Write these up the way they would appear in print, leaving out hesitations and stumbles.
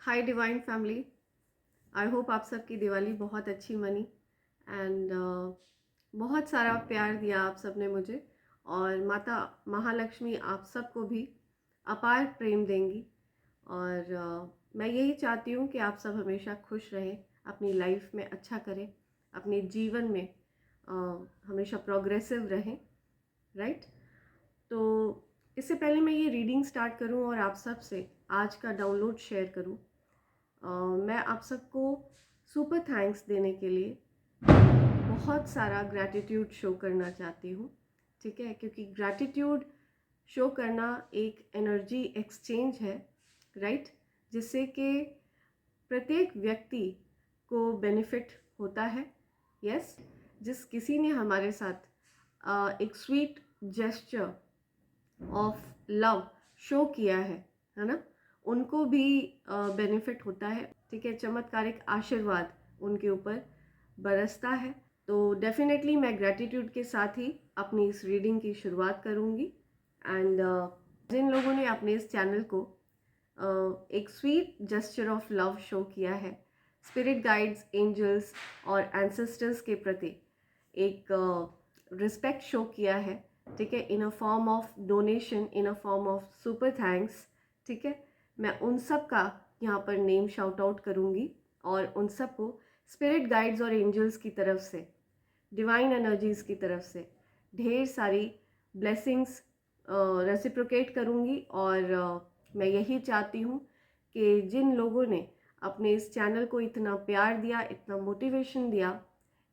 Hi divine family. I hope आप सबकी दिवाली बहुत अच्छी मनी एंड बहुत सारा प्यार दिया आप सब ने मुझे, और माता महालक्ष्मी आप सबको भी अपार प्रेम देंगी। और मैं यही चाहती हूँ कि आप सब हमेशा खुश रहें, अपनी लाइफ में अच्छा करें, अपने जीवन में हमेशा प्रोग्रेसिव रहें, राइट। तो इससे पहले मैं ये रीडिंग स्टार्ट करूँ और आप सब से आज का डाउनलोड शेयर करूँ, मैं आप सबको सुपर थैंक्स देने के लिए बहुत सारा ग्रैटिट्यूड शो करना चाहती हूँ, ठीक है। क्योंकि ग्रैटिट्यूड शो करना एक एनर्जी एक्सचेंज है, राइट, जिससे कि प्रत्येक व्यक्ति को बेनिफिट होता है। यस, जिस किसी ने हमारे साथ एक sweet gesture of love show किया है ना, उनको भी बेनिफिट होता है, ठीक है। चमत्कारिक आशीर्वाद उनके ऊपर बरसता है। तो डेफिनेटली मैं ग्रैटिट्यूड के साथ ही अपनी इस रीडिंग की शुरुआत करूँगी। एंड जिन लोगों ने अपने इस चैनल को एक sweet gesture of love show किया है, स्पिरिट गाइड्स, एंजल्स और एंसेस्टर्स के प्रति एक रिस्पेक्ट शो किया है, ठीक है, in a form of donation, in a form of super thanks, ठीक है। मैं उन सब का यहाँ पर नेम शाउट आउट करूँगी और उन सब को स्पिरिट गाइड्स और एंजल्स की तरफ से, डिवाइन एनर्जीज़ की तरफ से ढेर सारी ब्लेसिंग्स रेसिप्रोकेट करूँगी। और मैं यही चाहती हूँ कि जिन लोगों ने अपने इस चैनल को इतना प्यार दिया, इतना मोटिवेशन दिया,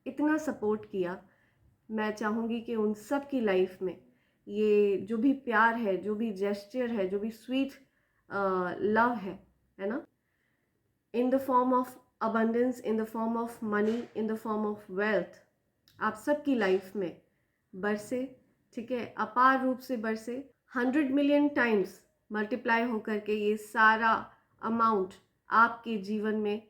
इतना सपोर्ट किया, मैं चाहूँगी कि उन सब की लाइफ में ये जो भी प्यार है, जो भी जेस्चर है, जो भी स्वीट लव है ना, in the form of abundance, in the form of money, in the form of wealth, आप सबकी लाइफ में बरसे, ठीक है, अपार रूप से बरसे। 100 मिलियन टाइम्स मल्टीप्लाई होकर के ये सारा अमाउंट आपके जीवन में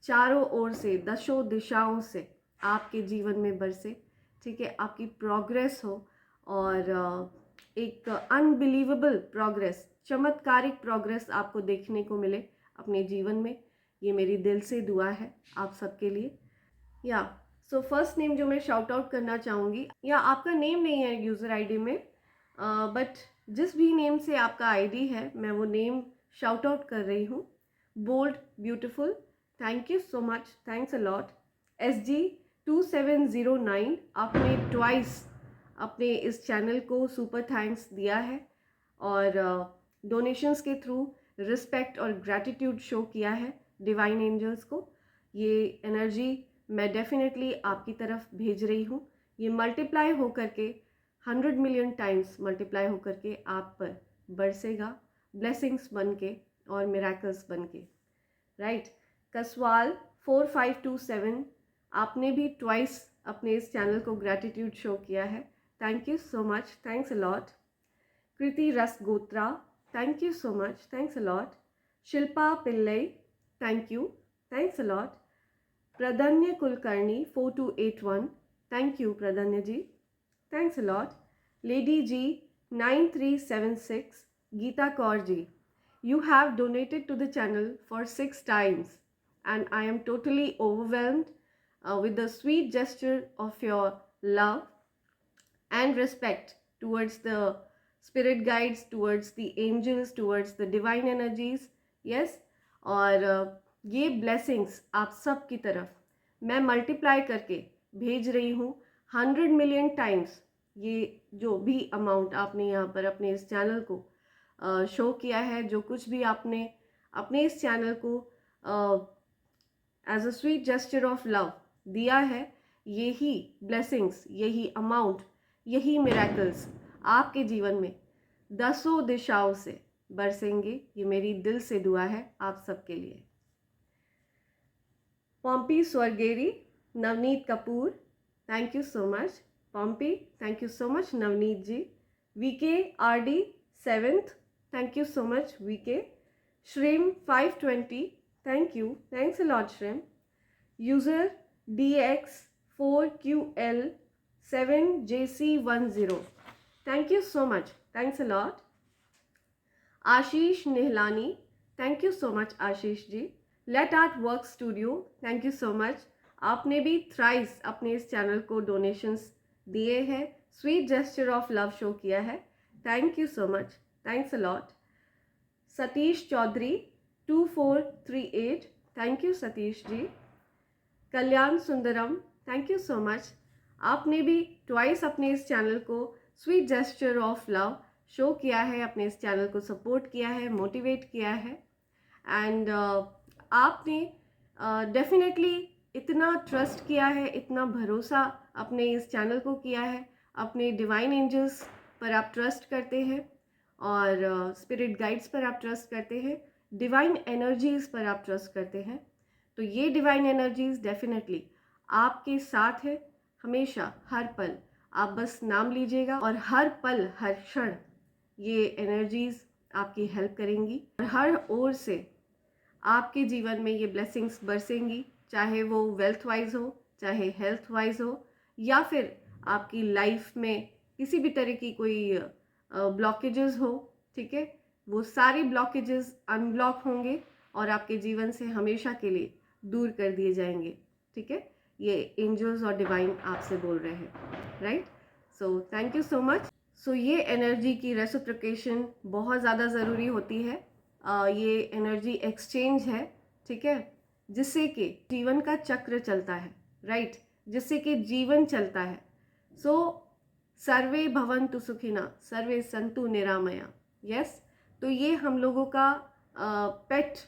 चारों ओर से, दशों दिशाओं से आपके जीवन में बरसे, ठीक है। आपकी प्रोग्रेस हो और एक अनबिलीवेबल प्रोग्रेस, चमत्कारिक प्रोग्रेस आपको देखने को मिले अपने जीवन में। ये मेरी दिल से दुआ है आप सबके लिए। या सो फर्स्ट नेम जो मैं शाउट आउट करना चाहूँगी, या आपका नेम नहीं है यूज़र आईडी में, बट जिस भी नेम से आपका आईडी है मैं वो नेम शाउट आउट कर रही हूँ। Bold beautiful, thank you so much, thanks a lot. SG2709, आपने ट्वाइस अपने इस चैनल को सुपर थैंक्स दिया है और डोनेशंस के थ्रू रिस्पेक्ट और ग्रैटिट्यूड शो किया है डिवाइन एंजल्स को। ये एनर्जी मैं डेफिनेटली आपकी तरफ भेज रही हूँ। ये मल्टीप्लाई होकर के 100 मिलियन टाइम्स मल्टीप्लाई होकर के आप पर बरसेगा, ब्लेसिंग्स बन के और मिराकल्स बन के, राइट। कसवाल 4527, आपने भी ट्वाइस अपने इस चैनल को ग्रैटिट्यूड शो किया है, thank you so much, thanks a lot. Kriti Rasgotra, thank you so much, thanks a lot. Shilpa Pillai, thank you, thanks a lot. Pradanya Kulkarni 4281, thank you Pradanya ji, thanks a lot. Lady G 9376, Geeta Kaur ji, you have donated to the channel for 6 times and I am totally overwhelmed with the sweet gesture of your love and respect towards the spirit guides, towards the angels, towards the divine energies. Yes, और ये blessings आप सब की तरफ मैं multiply करके भेज रही हूँ 100 मिलियन टाइम्स। ये जो भी अमाउंट आपने यहाँ पर अपने इस चैनल को शो किया है, जो कुछ भी आपने अपने इस चैनल को as a sweet gesture of love दिया है, यही ब्लेसिंग्स, यही अमाउंट, यही मिरेकल्स आपके जीवन में दसों दिशाओं से बरसेंगे। ये मेरी दिल से दुआ है आप सबके लिए। Pompi Swargiary, Navneet Kapoor, thank you so much Pompi, thank you so much Navneet ji. VK RD 7th, thank you so much VK। श्रेम 520, thank you, thanks a lot श्रेम। User DX4QL 7JC10, thank you so much, thanks a lot. Ashish Nihalani, thank you so much Ashish ji. Let art work studio, thank you so much. आपने भी thrice अपने इस channel को donations दिए हैं, sweet gesture of love show किया है। Thank you so much, thanks a lot. Satish Chaudhary 2438, thank you Satish ji. Kalyan Sundaram, thank you so much. आपने भी ट्वाइस अपने इस चैनल को sweet gesture of love show किया है, अपने इस चैनल को सपोर्ट किया है, मोटिवेट किया है। एंड आपने डेफिनेटली इतना ट्रस्ट किया है, इतना भरोसा अपने इस चैनल को किया है, अपने डिवाइन एंजल्स पर आप ट्रस्ट करते हैं और स्पिरिट गाइड्स पर आप ट्रस्ट करते हैं, डिवाइन एनर्जीज पर आप ट्रस्ट करते हैं। तो ये डिवाइन एनर्जीज डेफिनेटली आपके साथ है हमेशा, हर पल। आप बस नाम लीजिएगा और हर पल हर क्षण ये एनर्जीज आपकी हेल्प करेंगी और हर ओर से आपके जीवन में ये ब्लेसिंग्स बरसेंगी, चाहे वो वेल्थ वाइज हो, चाहे हेल्थ वाइज हो, या फिर आपकी लाइफ में किसी भी तरह की कोई ब्लॉकेजेस हो। ठीक है, वो सारे ब्लॉकेजेस अनब्लॉक होंगे और आपके जीवन से हमेशा के लिए दूर कर दिए जाएंगे। ठीक है, ये एंजल्स और डिवाइन आपसे बोल रहे हैं, right? So thank you so much. So ये एनर्जी की रेसिप्रोकेशन बहुत ज़्यादा ज़रूरी होती है। ये एनर्जी एक्सचेंज है, ठीक है, जिससे कि जीवन का चक्र चलता है, राइट? जिससे कि जीवन चलता है। सो सर्वे भवन्तु सुखिना, सर्वे सन्तु निरामया। यस, तो ये हम लोगों का पेट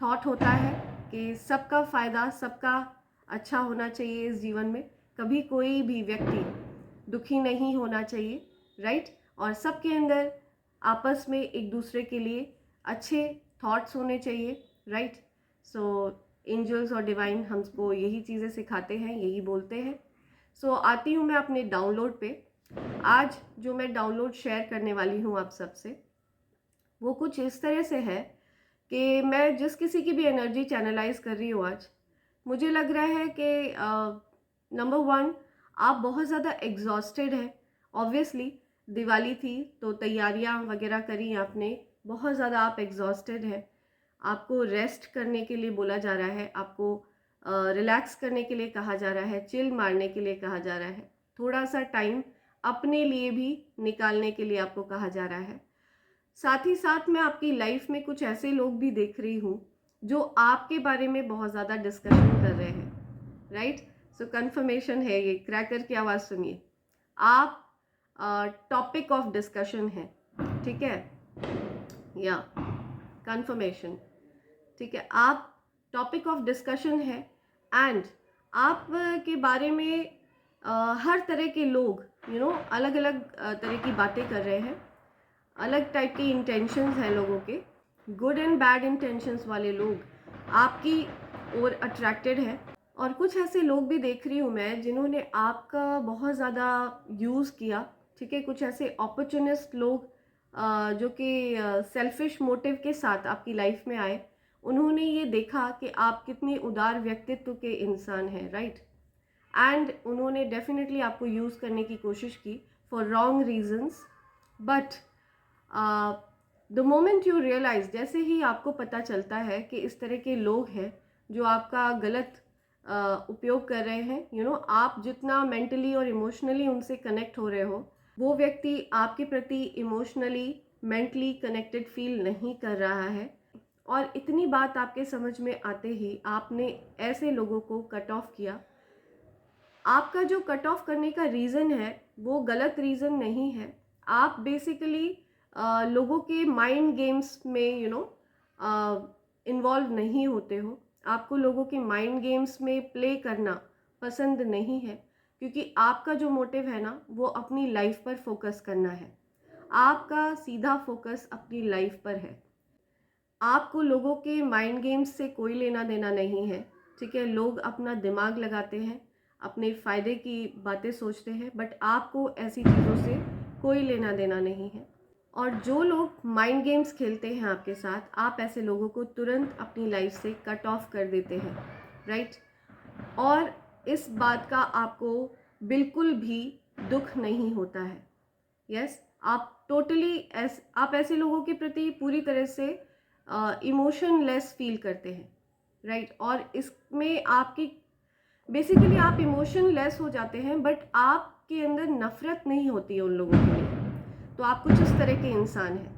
थॉट होता है कि सबका फ़ायदा, सबका अच्छा होना चाहिए इस जीवन में। कभी कोई भी व्यक्ति दुखी नहीं होना चाहिए, राइट? और सबके अंदर आपस में एक दूसरे के लिए अच्छे थॉट्स होने चाहिए, राइट? सो एंजल्स और डिवाइन हमको यही चीज़ें सिखाते हैं, यही बोलते हैं। सो आती हूँ मैं अपने डाउनलोड पे। आज जो मैं डाउनलोड शेयर करने वाली हूँ आप सबसे, वो कुछ इस तरह से है कि मैं जिस किसी की भी एनर्जी चैनलाइज कर रही हूँ आज, मुझे लग रहा है कि नंबर वन, आप बहुत ज़्यादा एग्जॉस्टेड है। ऑब्वियसली दिवाली थी तो तैयारियां वगैरह करी आपने, बहुत ज़्यादा आप एग्जॉस्टेड है। आपको रेस्ट करने के लिए बोला जा रहा है, आपको रिलैक्स करने के लिए कहा जा रहा है, चिल मारने के लिए कहा जा रहा है, थोड़ा सा टाइम अपने लिए भी निकालने के लिए आपको कहा जा रहा है। साथ ही साथ मैं आपकी लाइफ में कुछ ऐसे लोग भी देख रही हूँ जो आपके बारे में बहुत ज़्यादा डिस्कशन कर रहे हैं, राइट? सो कंफर्मेशन है, ये क्रैकर की आवाज़ सुनिए। आप टॉपिक ऑफ डिस्कशन है, ठीक है, या कंफर्मेशन, ठीक है, आप टॉपिक ऑफ डिस्कशन है। एंड आप के बारे में हर तरह के लोग अलग अलग तरह की बातें कर रहे हैं, अलग टाइप के इंटेंशंस हैं लोगों के, गुड एंड बैड इंटेंशंस वाले लोग आपकी ओर अट्रैक्टेड है। और कुछ ऐसे लोग भी देख रही हूँ मैं जिन्होंने आपका बहुत ज़्यादा यूज़ किया, ठीक है। कुछ ऐसे अपॉर्चुनिस्ट लोग जो कि सेल्फिश मोटिव के साथ आपकी लाइफ में आए, उन्होंने ये देखा कि आप कितनी उदार व्यक्तित्व के इंसान हैं, राइट? एंड उन्होंने डेफिनेटली आपको यूज़ करने की कोशिश की for wrong reasons. But the moment you realise, जैसे ही आपको पता चलता है कि इस तरह के लोग हैं जो आपका गलत उपयोग कर रहे हैं, आप जितना मेंटली और इमोशनली उनसे कनेक्ट हो रहे हो, वो व्यक्ति आपके प्रति इमोशनली मेंटली कनेक्टेड फील नहीं कर रहा है। और इतनी बात आपके समझ में आते ही आपने ऐसे लोगों को कट ऑफ किया। आपका जो कट ऑफ करने का रीज़न है वो गलत रीज़न नहीं है। आप बेसिकली लोगों के माइंड गेम्स में इन्वॉल्व नहीं होते हो। आपको लोगों के माइंड गेम्स में प्ले करना पसंद नहीं है, क्योंकि आपका जो मोटिव है ना, वो अपनी लाइफ पर फोकस करना है। आपका सीधा फोकस अपनी लाइफ पर है। आपको लोगों के माइंड गेम्स से कोई लेना देना नहीं है, ठीक है। लोग अपना दिमाग लगाते हैं, अपने फ़ायदे की बातें सोचते हैं, बट आपको ऐसी चीज़ों से कोई लेना देना नहीं है। और जो लोग माइंड गेम्स खेलते हैं आपके साथ, आप ऐसे लोगों को तुरंत अपनी लाइफ से कट ऑफ कर देते हैं, राइट? और इस बात का आपको बिल्कुल भी दुख नहीं होता है। यस, आप टोटली आप ऐसे लोगों के प्रति पूरी तरह से इमोशनलेस फील करते हैं, राइट। और इसमें आपकी बेसिकली आप इमोशनलेस हो जाते हैं, बट आपके अंदर नफ़रत नहीं होती है उन लोगों के लिए। तो आप कुछ इस तरह के इंसान हैं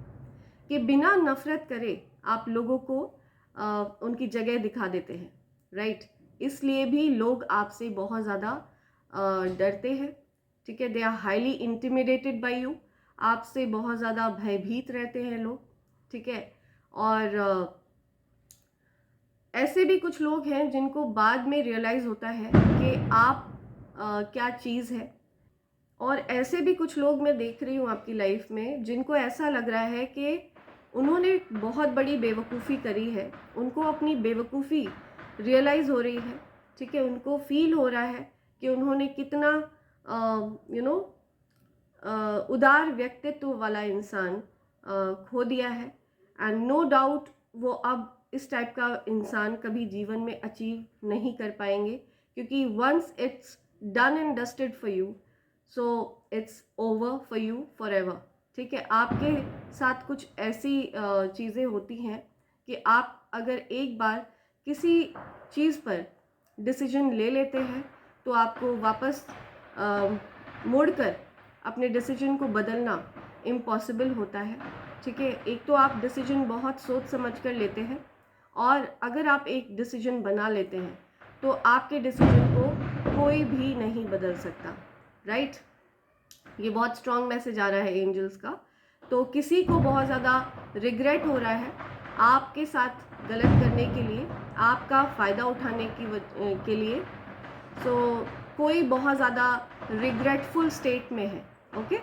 कि बिना नफ़रत करे आप लोगों को उनकी जगह दिखा देते हैं, राइट। इसलिए भी लोग आपसे बहुत ज़्यादा डरते हैं, ठीक है। They are highly intimidated by you, आपसे बहुत ज़्यादा भयभीत रहते हैं लोग, ठीक है। और ऐसे भी कुछ लोग हैं जिनको बाद में रियलाइज़ होता है कि आप क्या चीज़ है। और ऐसे भी कुछ लोग मैं देख रही हूँ आपकी लाइफ में जिनको ऐसा लग रहा है कि उन्होंने बहुत बड़ी बेवकूफ़ी करी है, उनको अपनी बेवकूफ़ी रियलाइज़ हो रही है, ठीक है। उनको फील हो रहा है कि उन्होंने कितना उदार व्यक्तित्व वाला इंसान खो दिया है। एंड नो डाउट वो अब इस टाइप का इंसान कभी जीवन में अचीव नहीं कर पाएंगे, क्योंकि once it's done and dusted for you, so it's over for you forever, ठीक है। आपके साथ कुछ ऐसी चीज़ें होती हैं कि आप अगर एक बार किसी चीज़ पर डिसीजन ले लेते हैं तो आपको वापस मुड़कर अपने डिसीजन को बदलना इम्पॉसिबल होता है, ठीक है। एक तो आप डिसीजन बहुत सोच समझ कर लेते हैं, और अगर आप एक डिसीजन बना लेते हैं तो आपके डिसीजन को कोई भी नहीं बदल सकता, राइट। ये बहुत स्ट्रॉन्ग मैसेज आ रहा है एंजल्स का। तो किसी को बहुत ज़्यादा रिग्रेट हो रहा है आपके साथ गलत करने के लिए, आपका फ़ायदा उठाने के लिए। सो कोई बहुत ज़्यादा रिग्रेटफुल स्टेट में है, ओके।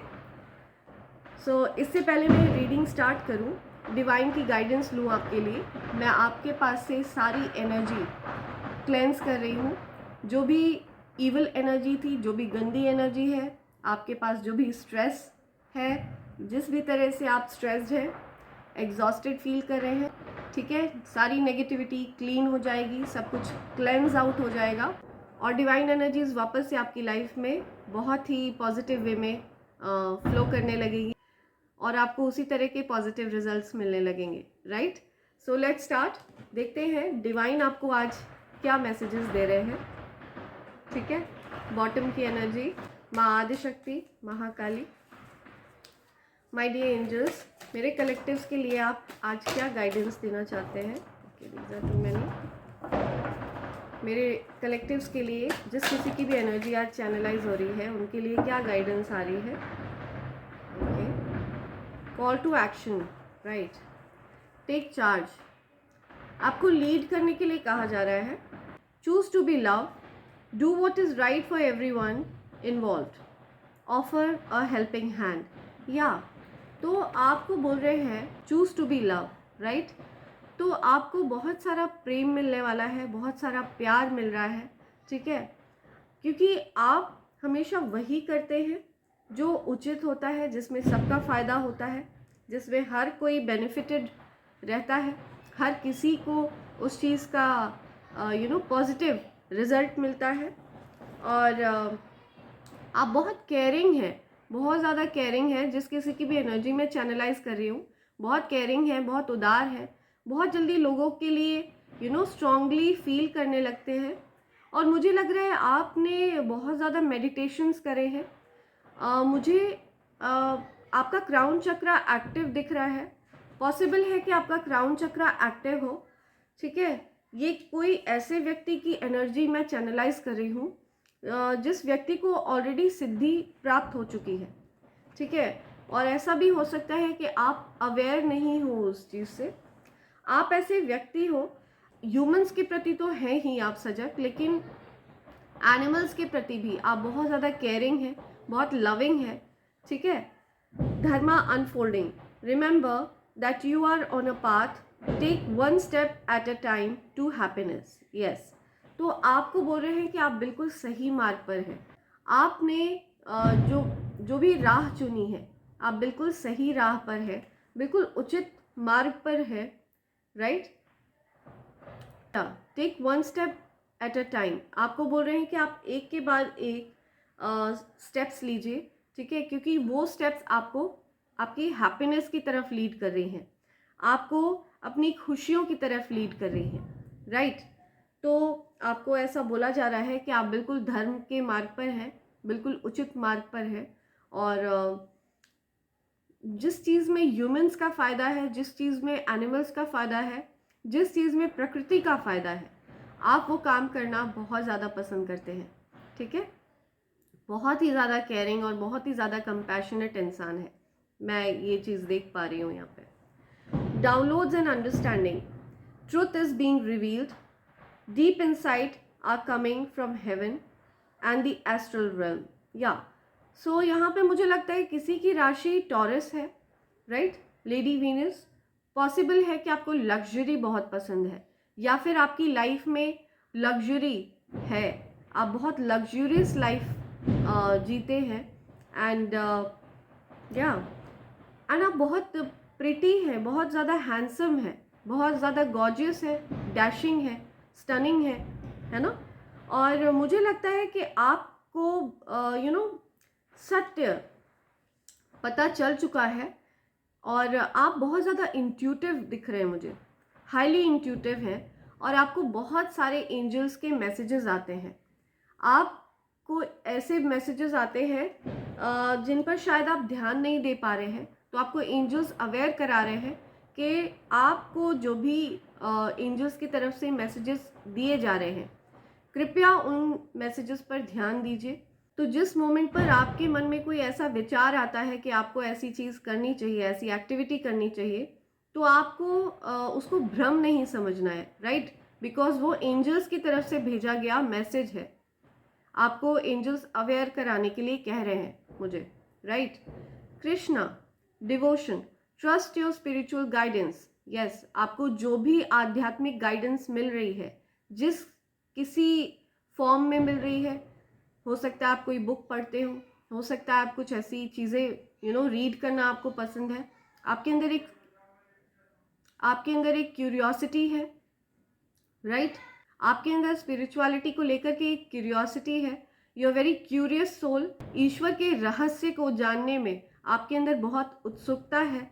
सो इससे पहले मैं रीडिंग स्टार्ट करूं, डिवाइन की गाइडेंस लूं आपके लिए, मैं आपके पास से सारी एनर्जी क्लेंस कर रही हूं। जो भी इविल एनर्जी थी, जो भी गंदी एनर्जी है आपके पास, जो भी स्ट्रेस है, जिस भी तरह से आप स्ट्रेस्ड हैं, एग्जॉस्टेड फील कर रहे हैं, ठीक है, सारी नेगेटिविटी क्लीन हो जाएगी, सब कुछ क्लेंस आउट हो जाएगा, और डिवाइन एनर्जीज वापस से आपकी लाइफ में बहुत ही पॉजिटिव वे में फ्लो करने लगेगी, और आपको उसी तरह के पॉजिटिव रिजल्ट्स मिलने लगेंगे, राइट। So let's start. देखते हैं डिवाइन आपको आज क्या मैसेजेस दे रहे हैं, ठीक है। बॉटम की एनर्जी, माँ Adishakti, Mahakali, my dear angels, मेरे कलेक्टिव्स के लिए आप आज क्या गाइडेंस देना चाहते हैं। Okay, these are too many. मेरे कलेक्टिव्स के लिए जिस किसी की भी एनर्जी आज चैनलाइज हो रही है उनके लिए क्या गाइडेंस आ रही है। Okay, call to action, right. Take charge, आपको लीड करने के लिए कहा जा रहा है। Choose to be love, do what is right for everyone involved, offer a helping hand. या तो आपको बोल रहे हैं choose to be love, right. तो आपको बहुत सारा प्रेम मिलने वाला है, बहुत सारा प्यार मिल रहा है, ठीक है, क्योंकि आप हमेशा वही करते हैं जो उचित होता है, जिसमें सबका फ़ायदा होता है, जिसमें हर कोई बेनिफिटेड रहता है, हर किसी को उस चीज़ का पॉजिटिव रिजल्ट मिलता है। और आप बहुत केयरिंग हैं, बहुत ज़्यादा केयरिंग है। जिस किसी की भी एनर्जी में चैनलाइज कर रही हूँ, बहुत केयरिंग है, बहुत उदार है, बहुत जल्दी लोगों के लिए स्ट्रांगली फील करने लगते हैं। और मुझे लग रहा है आपने बहुत ज़्यादा मेडिटेशंस करे हैं। मुझे आपका क्राउन चक्रा एक्टिव दिख रहा है। पॉसिबल है कि आपका क्राउन चक्रा एक्टिव हो, ठीक है। ये कोई ऐसे व्यक्ति की एनर्जी मैं चैनलाइज कर रही हूँ जिस व्यक्ति को ऑलरेडी सिद्धि प्राप्त हो चुकी है, ठीक है। और ऐसा भी हो सकता है कि आप अवेयर नहीं हो उस चीज़ से। आप ऐसे व्यक्ति हो, ह्यूमंस के प्रति तो हैं ही आप सजग, लेकिन एनिमल्स के प्रति भी आप बहुत ज़्यादा केयरिंग है, बहुत लविंग है, ठीक है। Dharma unfolding, remember that you are on a path, take one step at a time to happiness. Yes, तो आपको बोल रहे हैं कि आप बिल्कुल सही मार्ग पर हैं। आपने जो भी राह चुनी है, आप बिल्कुल सही राह पर है, बिल्कुल उचित मार्ग पर है, right. Take one step at a time, आपको बोल रहे हैं कि आप एक के बाद एक स्टेप्स लीजिए, ठीक है, क्योंकि वो स्टेप्स आपको आपकी हैप्पीनेस की तरफ लीड कर रही हैं। आपको अपनी खुशियों की तरफ लीड कर रही है, राइट। तो आपको ऐसा बोला जा रहा है कि आप बिल्कुल धर्म के मार्ग पर हैं, बिल्कुल उचित मार्ग पर हैं, और जिस चीज़ में ह्यूमंस का फ़ायदा है, जिस चीज़ में एनिमल्स का फ़ायदा है, जिस चीज़ में प्रकृति का फ़ायदा है, आप वो काम करना बहुत ज़्यादा पसंद करते हैं, ठीक है। बहुत ही ज़्यादा केयरिंग और बहुत ही ज़्यादा कंपैशनेट इंसान है, मैं ये चीज़ देख पा रही हूँ यहाँ पे। Downloads and understanding, truth is being revealed, deep insight are coming from heaven and the astral realm, या सो यहाँ पे मुझे लगता है किसी की राशि टॉरस है, राइट, लेडी वीनस। पॉसिबल है कि आपको लग्जरी बहुत पसंद है, या फिर आपकी लाइफ में लग्जरी है, आप बहुत लग्जूरियस लाइफ जीते हैं, एंड एंड आप बहुत प्रिटी हैं, बहुत ज़्यादा हैंडसम है, बहुत ज़्यादा गॉर्जियस है, डैशिंग है, स्टनिंग है ना। और मुझे लगता है कि आपको सत्य पता चल चुका है, और आप बहुत ज़्यादा इंट्यूटिव दिख रहे हैं मुझे, हाईली इंट्यूटिव हैं, और आपको बहुत सारे एंजल्स के मैसेजेस आते हैं। आपको ऐसे मैसेजेस आते हैं जिन पर शायद आप ध्यान नहीं दे पा रहे हैं, तो आपको एंजल्स अवेयर करा रहे हैं कि आपको जो भी एंजल्स की तरफ से मैसेजेस दिए जा रहे हैं, कृपया उन मैसेजेस पर ध्यान दीजिए। तो जिस मोमेंट पर आपके मन में कोई ऐसा विचार आता है कि आपको ऐसी चीज़ करनी चाहिए, ऐसी एक्टिविटी करनी चाहिए, तो आपको उसको भ्रम नहीं समझना है, राइट, बिकॉज वो एंजल्स की तरफ से भेजा गया मैसेज है। आपको एंजल्स अवेयर कराने के लिए कह रहे हैं मुझे, right. Krishna, devotion, trust your spiritual guidance. Yes, आपको जो भी आध्यात्मिक गाइडेंस मिल रही है, जिस किसी फॉर्म में मिल रही है, हो सकता है आप कोई बुक पढ़ते हो सकता है आप कुछ ऐसी चीज़ें रीड करना आपको पसंद है, आपके अंदर एक क्यूरियोसिटी है, राइट, आपके अंदर स्पिरिचुअलिटी को लेकर के एक क्यूरियोसिटी है, you are very curious soul. ईश्वर के रहस्य को जानने में आपके अंदर बहुत उत्सुकता है।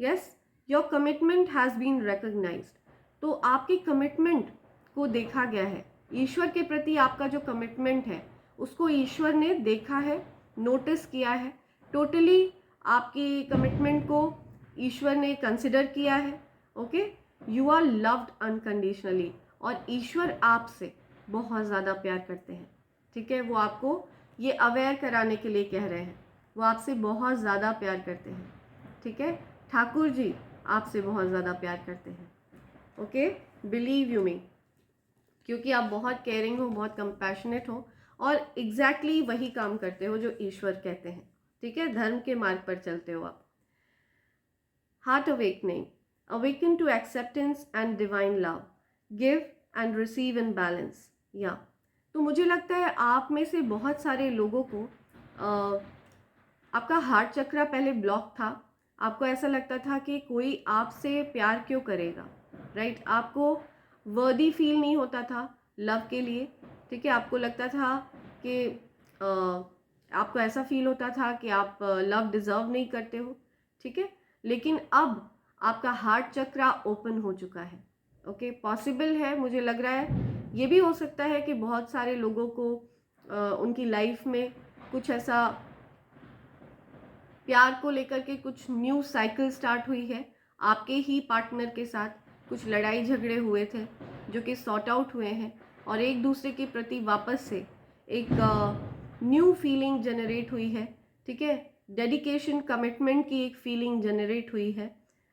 Yes, your commitment has been recognised. तो आपकी कमिटमेंट को देखा गया है, ईश्वर के प्रति आपका जो कमिटमेंट है उसको ईश्वर ने देखा है, नोटिस किया है, टोटली आपकी कमिटमेंट को ईश्वर ने कंसिडर किया है। Okay, you are loved unconditionally, और ईश्वर आपसे बहुत ज़्यादा प्यार करते हैं, ठीक है। वो आपको ये अवेयर कराने के लिए कह रहे हैं, वो आपसे बहुत ज़्यादा प्यार करते हैं, ठीक है। ठाकुर जी आपसे बहुत ज़्यादा प्यार करते हैं, ओके, बिलीव यू मी, क्योंकि आप बहुत केयरिंग हो, बहुत कंपैशनेट हो, और एग्जैक्टली वही काम करते हो जो ईश्वर कहते हैं, ठीक है। धर्म के मार्ग पर चलते हो आप। Heart awakening, awaken to acceptance and divine love, give and receive in balance, या तो मुझे लगता है आप में से बहुत सारे लोगों को आपका हार्ट चक्रा पहले ब्लॉक था, आपको ऐसा लगता था कि कोई आपसे प्यार क्यों करेगा, राइट, आपको वर्दी फील नहीं होता था लव के लिए, ठीक है। आपको लगता था कि आपको ऐसा फील होता था कि आप लव डिज़र्व नहीं करते हो, ठीक है। लेकिन अब आपका हार्ट चक्रा ओपन हो चुका है, ओके। पॉसिबल है, मुझे लग रहा है ये भी हो सकता है कि बहुत सारे लोगों को उनकी लाइफ में कुछ ऐसा प्यार को लेकर के कुछ न्यू साइकिल स्टार्ट हुई है, आपके ही पार्टनर के साथ कुछ लड़ाई झगड़े हुए थे जो कि सॉर्ट आउट हुए हैं, और एक दूसरे के प्रति वापस से एक न्यू फीलिंग जनरेट हुई है, ठीक है। डेडिकेशन, कमिटमेंट की एक फीलिंग जनरेट हुई है,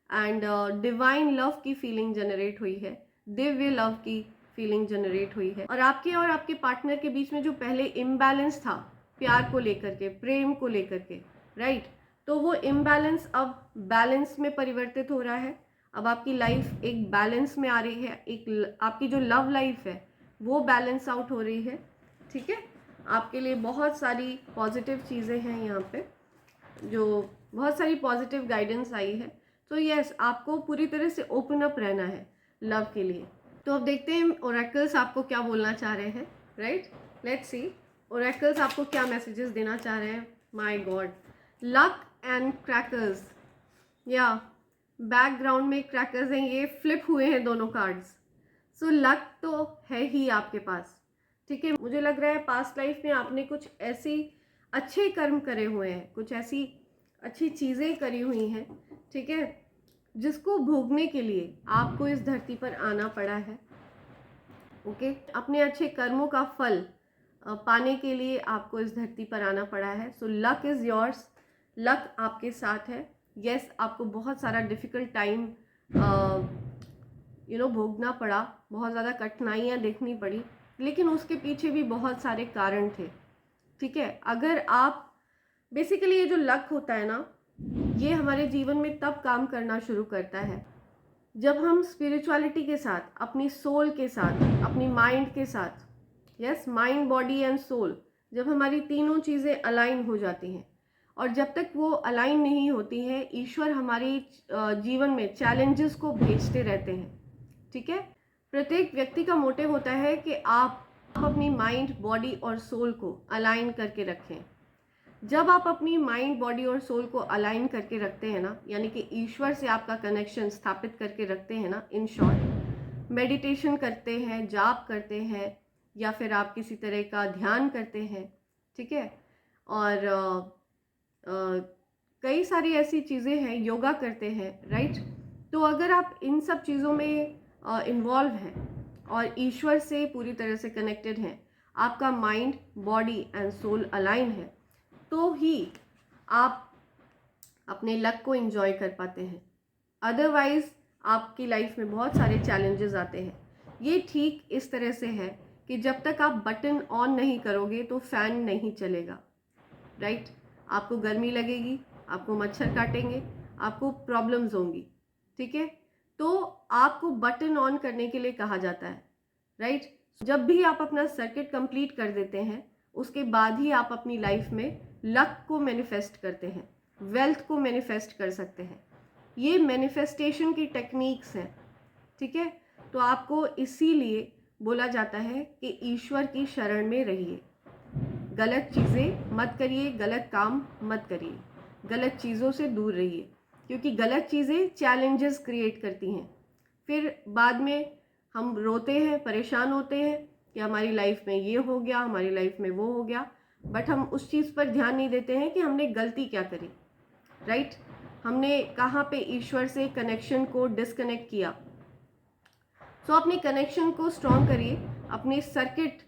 एंड डिवाइन लव की फीलिंग जनरेट हुई है, दिव्य लव की फीलिंग जनरेट हुई है। और आपके पार्टनर के बीच में जो पहले इम्बैलेंस था प्यार को लेकर के, प्रेम को लेकर के, राइट, तो वो इम्बैलेंस अब बैलेंस में परिवर्तित हो रहा है। अब आपकी लाइफ एक बैलेंस में आ रही है, एक आपकी जो लव लाइफ है वो बैलेंस आउट हो रही है, ठीक है। आपके लिए बहुत सारी पॉजिटिव चीज़ें हैं यहाँ पे, जो बहुत सारी पॉजिटिव गाइडेंस आई है। तो यस, आपको पूरी तरह से ओपन अप रहना है लव के लिए। तो अब देखते हैं ओरेकल्स आपको क्या बोलना चाह रहे हैं, राइट, लेट्स सी ओरेकल्स आपको क्या मैसेजेस देना चाह रहे हैं। My God, luck and crackers, या बैकग्राउंड में क्रैकर्स हैं, ये फ्लिप हुए हैं दोनों कार्ड्स। सो लक तो है ही आपके पास, ठीक है। मुझे लग रहा है पास्ट लाइफ में आपने कुछ ऐसी अच्छे कर्म करे हुए हैं, कुछ ऐसी अच्छी चीज़ें करी हुई हैं, ठीक है, जिसको भोगने के लिए आपको इस धरती पर आना पड़ा है। ओके, अपने अच्छे कर्मों का फल पाने के लिए आपको इस धरती पर आना पड़ा है। सो लक इज़ योर्स, लक आपके साथ है। यस, आपको बहुत सारा डिफ़िकल्ट टाइम भोगना पड़ा, बहुत ज़्यादा कठिनाइयाँ देखनी पड़ी, लेकिन उसके पीछे भी बहुत सारे कारण थे, ठीक है। अगर आप बेसिकली ये जो लक होता है ना, ये हमारे जीवन में तब काम करना शुरू करता है जब हम स्पिरिचुअलिटी के साथ, अपनी सोल के साथ, अपनी माइंड के साथ, yes, mind body and soul, जब हमारी तीनों चीज़ें अलाइन हो जाती हैं। और जब तक वो अलाइन नहीं होती हैं, ईश्वर हमारी जीवन में चैलेंजेस को भेजते रहते हैं, ठीक है। प्रत्येक व्यक्ति का मोटिव होता है कि आप अपनी माइंड, बॉडी और सोल को अलाइन करके रखें। जब आप अपनी माइंड, बॉडी और सोल को अलाइन करके रखते हैं ना, यानी कि ईश्वर से आपका कनेक्शन स्थापित करके रखते हैं ना, इन शॉर्ट, मेडिटेशन करते हैं, जाप करते हैं, या फिर आप किसी तरह का ध्यान करते हैं, ठीक है, और कई सारी ऐसी चीज़ें हैं, योगा करते हैं, राइट। तो अगर आप इन सब चीज़ों में इन्वॉल्व हैं और ईश्वर से पूरी तरह से कनेक्टेड हैं, आपका mind, body and soul align है, तो ही आप अपने लक को एंजॉय कर पाते हैं। अदरवाइज आपकी लाइफ में बहुत सारे चैलेंजेस आते हैं। ये ठीक इस तरह से है कि जब तक आप बटन ऑन नहीं करोगे तो फैन नहीं चलेगा, राइट। आपको गर्मी लगेगी, आपको मच्छर काटेंगे, आपको प्रॉब्लम्स होंगी, ठीक है। तो आपको बटन ऑन करने के लिए कहा जाता है, राइट। जब भी आप अपना सर्किट कंप्लीट कर देते हैं, उसके बाद ही आप अपनी लाइफ में लक को मैनिफेस्ट करते हैं, वेल्थ को मैनिफेस्ट कर सकते हैं। ये मैनिफेस्टेशन की टेक्निक्स हैं, ठीक है। तो आपको इसीलिए बोला जाता है कि ईश्वर की शरण में रहिए, गलत चीज़ें मत करिए, गलत काम मत करिए, गलत चीज़ों से दूर रहिए, क्योंकि गलत चीज़ें चैलेंजेस क्रिएट करती हैं। फिर बाद में हम रोते हैं, परेशान होते हैं कि हमारी लाइफ में ये हो गया, हमारी लाइफ में वो हो गया, बट हम उस चीज़ पर ध्यान नहीं देते हैं कि हमने गलती क्या करी, राइट। हमने कहाँ पे ईश्वर से कनेक्शन को डिस्कनेक्ट किया। सो अपने कनेक्शन को स्ट्रॉन्ग करिए, अपने सर्किट